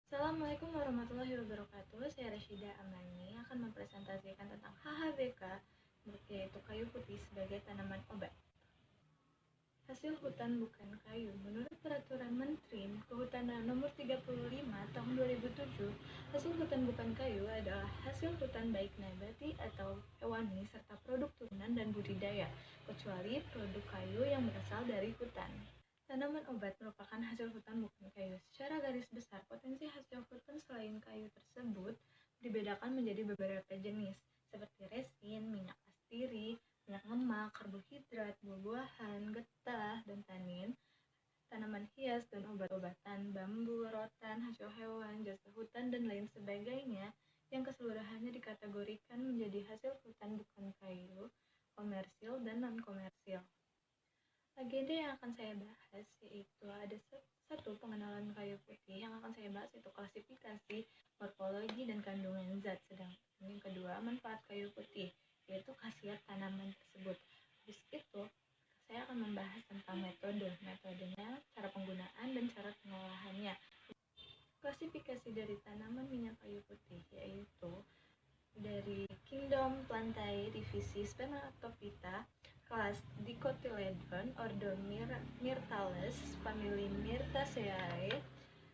Assalamualaikum warahmatullahi wabarakatuh. Saya Rashida Amani akan mempresentasikan tentang HHBK, yaitu kayu putih sebagai tanaman obat. Hasil hutan bukan kayu. Menurut Peraturan Menteri Kehutanan Nomor 35 Tahun 2007, hasil hutan bukan kayu adalah hasil hutan baik nabati atau hewani serta produk turunan dan budidaya, kecuali produk kayu yang berasal dari hutan. Tanaman obat merupakan hasil hutan bukan kayu. Secara garis besar, potensi hasil hutan selain kayu tersebut dibedakan menjadi beberapa jenis, seperti resin, minyak astiri, minyak lemak, karbohidrat, buah-buahan, getah, dan tanin, tanaman hias dan obat-obatan, bambu, rotan, hasil hewan, jasa hutan, dan lain sebagainya, yang keseluruhannya dikategorikan menjadi hasil hutan bukan kayu, komersil, dan non-komersil. Agenda yang akan saya bahas yaitu ada satu, pengenalan kayu putih. Yang akan saya bahas itu klasifikasi, morfologi, dan kandungan zat. Sedangkan yang kedua, manfaat kayu putih, yaitu khasiat tanaman tersebut. Habis itu saya akan membahas tentang metodenya, cara penggunaan, dan cara pengolahannya. Klasifikasi dari tanaman minyak kayu putih yaitu dari Kingdom Plantae divisi Spermatophyta, kelas Dicotyledon, ordo Myrtales, famili Myrtaceae,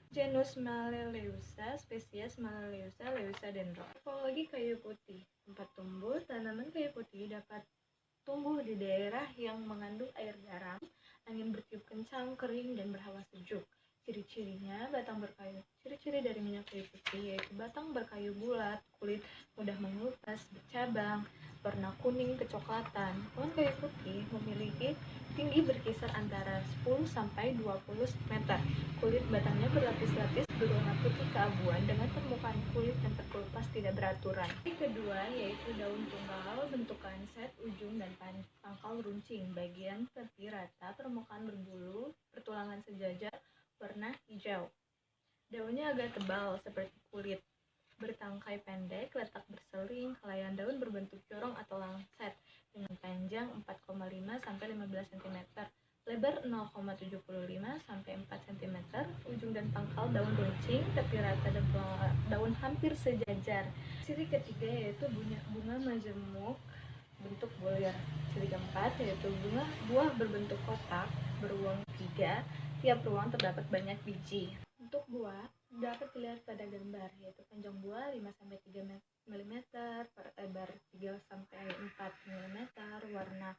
genus Maleleusa, spesies Maleleusa leucadendron. Morfologi kayu putih. Tempat tumbuh tanaman kayu putih dapat tumbuh di daerah yang mengandung air garam, angin bertiup kencang, kering, dan berhawa sejuk. Ciri-cirinya, batang berkayu. Ciri-ciri dari minyak kayu putih yaitu batang berkayu bulat, kulit mudah mengelupas, bercabang, warna kuning kecoklatan. Pohon kayu putih memiliki tinggi berkisar antara 10 sampai 20 meter. Kulit batangnya berlapis-lapis berwarna putih keabuan dengan permukaan kulit yang terkelupas tidak beraturan. Yang kedua yaitu daun tunggal, bentukan set, ujung, dan pangkal runcing. Bagian tepi rata, permukaan berbulu, pertulangan sejajar, warna hijau. Daunnya agak tebal seperti kulit, bertangkai pendek, letak berseling, helaian daun berbentuk corong atau lancet dengan panjang 4,5 sampai 15 cm, lebar 0,75 sampai 4 cm, ujung dan pangkal daun runcing, tepi rata dan daun hampir sejajar. Ciri ketiga yaitu bunga majemuk bentuk bulir. Ciri keempat yaitu buah berbentuk kotak beruang 3, tiap ruang terdapat banyak biji. Untuk buah dapat dilihat pada gambar, yaitu panjang buah 5-3 mm, lebar 3-4 mm, warna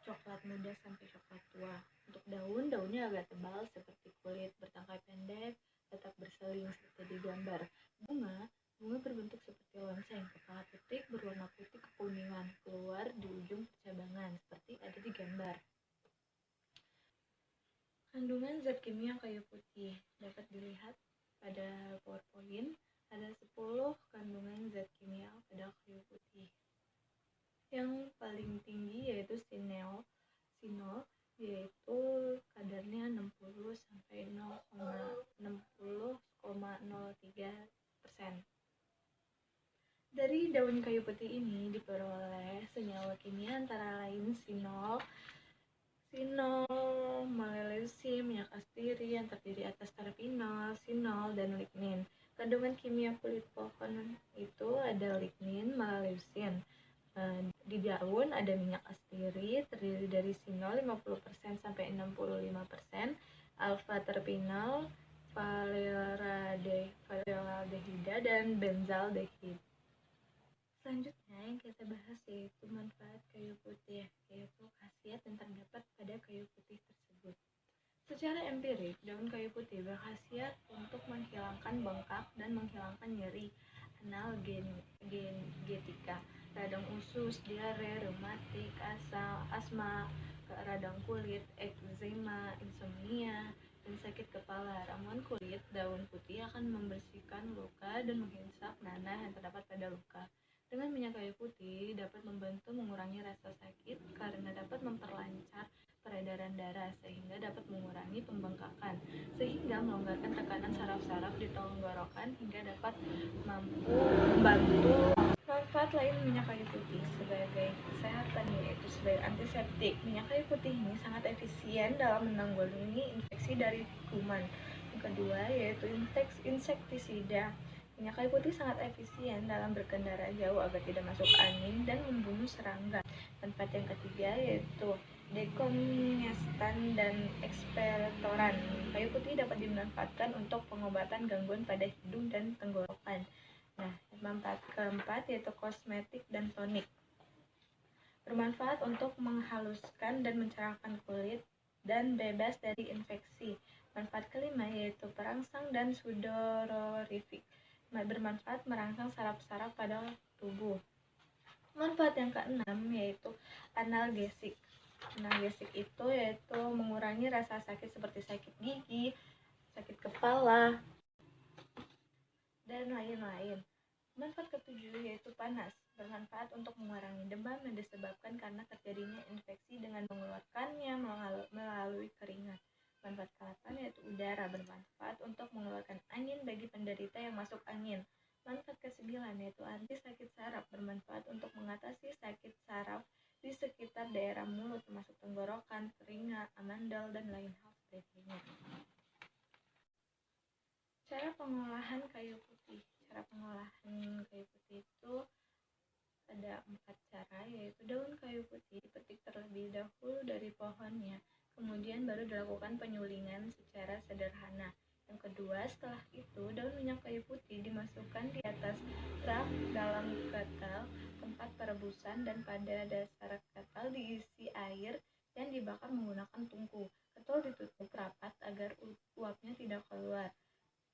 coklat muda sampai coklat tua. Untuk daunnya agak tebal seperti kulit, bertangkai pendek, letak berseling seperti di gambar. Bunga berbentuk seperti lonceng, kepala titik berwarna putih kekuningan, keluar di ujung percabangan seperti ada di gambar. Kandungan zat kimia kayu putih dapat dilihat pada PowerPoint. Ada 10 kandungan zat kimia pada kayu putih. Yang paling tinggi yaitu sinol, yaitu kadarnya 60 sampai 60,03%. Dari daun kayu putih ini diperoleh senyawa kimia antara lain sinol, maleleusin, minyak astiri yang terdiri atas terpinol, sinol, dan lignin. Kandungan kimia kulit pohon itu ada lignin, maleleusin. Di daun ada minyak astiri terdiri dari sinol 50% sampai 65%, alfa terpinol, valeraldehida, dan benzaldehid. Selanjutnya yang kita bahas yaitu manfaat kayu putih, yaitu khasiat yang terdapat pada kayu putih tersebut. Secara empirik, daun kayu putih berkhasiat untuk menghilangkan bengkak dan menghilangkan nyeri, analgetika, radang usus, diare, reumatik, asma, radang kulit, eksema, insomnia, dan sakit kepala. Ramuan kulit, daun putih akan membersihkan luka dan menghisap nanah yang terdapat pada luka. Dengan minyak kayu putih dapat membantu mengurangi rasa sakit karena dapat memperlancar peredaran darah sehingga dapat mengurangi pembengkakan, sehingga melonggarkan tekanan saraf-saraf di tenggorokan hingga dapat membantu. Manfaat lain minyak kayu putih sebagai kesehatan yaitu sebagai antiseptik. Minyak kayu putih ini sangat efisien dalam menanggulangi infeksi dari kuman. Yang kedua yaitu insektisida. Minyak kayu putih sangat efisien dalam berkendara jauh agar tidak masuk angin dan membunuh serangga. Manfaat yang ketiga yaitu dekongestan dan ekspektoran. Kayu putih dapat dimanfaatkan untuk pengobatan gangguan pada hidung dan tenggorokan. Nah, manfaat keempat yaitu kosmetik dan tonik. Bermanfaat untuk menghaluskan dan mencerahkan kulit dan bebas dari infeksi. Manfaat kelima yaitu perangsang dan sudorifik. Bermanfaat merangsang saraf-saraf pada tubuh. Manfaat yang keenam yaitu analgesik. Analgesik itu yaitu mengurangi rasa sakit seperti sakit gigi, sakit kepala, dan lain-lain. Manfaat ketujuh yaitu panas. Bermanfaat untuk mengurangi demam yang disebabkan karena terjadinya infeksi dengan mengeluarkannya melalui keringat. Manfaat ke-8 yaitu udara. Bermanfaat untuk mengeluarkan angin bagi penderita yang masuk angin. Manfaat ke-9 yaitu anti sakit saraf. Bermanfaat untuk mengatasi sakit saraf di sekitar daerah mulut termasuk tenggorokan, telinga, amandel, dan lain hal sebagainya. Cara pengolahan kayu putih. Cara pengolahan kayu putih itu ada 4 cara, yaitu daun kayu putih dipetik terlebih dahulu dari pohonnya, kemudian baru dilakukan penyulingan secara sederhana. Yang kedua, setelah itu daun minyak kayu putih dimasukkan di atas rak dalam ketel tempat perebusan dan pada dasar ketel diisi air yang dibakar menggunakan tungku. Ketel ditutup rapat agar uapnya tidak keluar.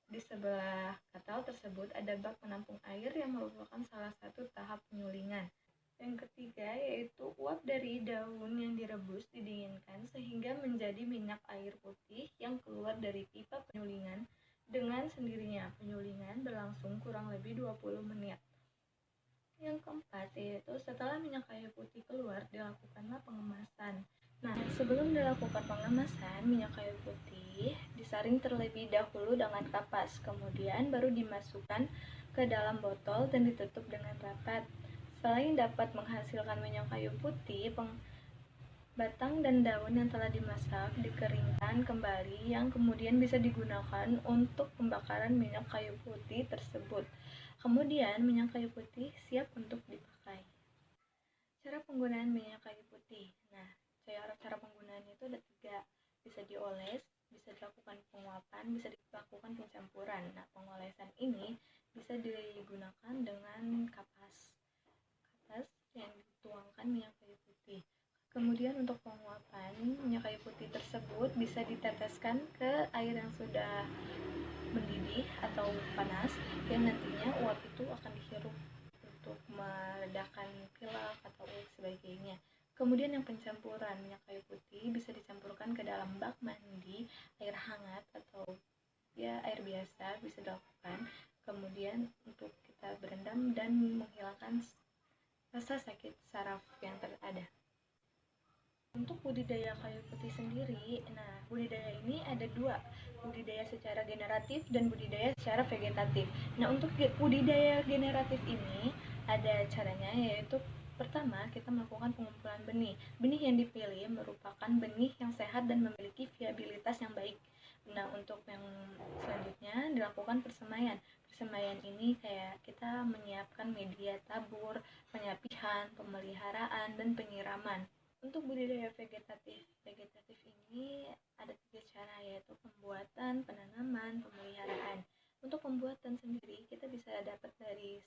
Di sebelah ketel tersebut ada bak penampung air yang merupakan salah satu tahap penyulingan. Yang ketiga yaitu uap dari daun yang direbus didinginkan sehingga menjadi minyak air putih yang keluar dari pipa penyulingan dengan sendirinya. Penyulingan berlangsung kurang lebih 20 menit. Yang keempat yaitu setelah minyak kayu putih keluar dilakukanlah pengemasan. Nah, sebelum dilakukan pengemasan, minyak kayu putih disaring terlebih dahulu dengan kapas, kemudian baru dimasukkan ke dalam botol dan ditutup dengan rapat. Selain dapat menghasilkan minyak kayu putih, batang dan daun yang telah dimasak dikeringkan kembali yang kemudian bisa digunakan untuk pembakaran minyak kayu putih tersebut. Kemudian minyak kayu putih siap untuk dipakai. Cara penggunaan minyak kayu putih. Nah, cara penggunaannya itu ada 3. Bisa dioles, bisa dilakukan penguapan, bisa dilakukan pencampuran. Nah, pengolesan ini bisa digunakan dengan kapas yang dituangkan minyak kayu putih. Kemudian untuk penguapan, minyak kayu putih tersebut bisa diteteskan ke air yang sudah mendidih atau panas, yang nantinya uap itu akan dihirup untuk meredakan pilek atau sebagainya. Kemudian yang pencampuran minyak kayu putih bisa dicampurkan ke dalam bak mandi, air hangat atau air biasa bisa dilakukan. Kemudian untuk kita berendam dan menghilangkan rasa sakit saraf yang ada. Untuk budidaya kayu putih sendiri, nah budidaya ini ada 2, budidaya secara generatif dan budidaya secara vegetatif. Nah, untuk budidaya generatif ini ada caranya, yaitu pertama kita melakukan pengumpulan benih. Benih yang dipilih merupakan benih yang sehat dan memiliki viabilitas yang baik. Nah, untuk yang selanjutnya dilakukan persemaian. Persemaian ini kayak kita menyiapkan media tabur, penyapihan, pemeliharaan, dan penyiraman. Untuk budidaya vegetatif ini ada 3 cara, yaitu pembuatan, penanaman, pemeliharaan. Untuk pembuatan sendiri kita bisa dapat dari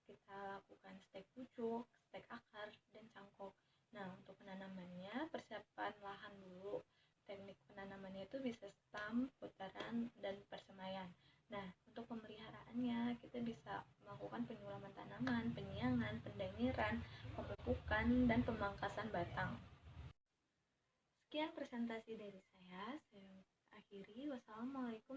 kita lakukan stek pucuk, stek akar, dan cangkok. Nah, untuk penanamannya persiapan lahan dulu. Teknik penanamannya itu bisa stam, putaran, dan persemaian. Nah, untuk pemeliharaannya kita bisa melakukan penyulaman tanaman, penyiangan, pendangiran, pemupukan, dan pemangkasan batang. Sekian presentasi dari saya akhiri. Wassalamualaikum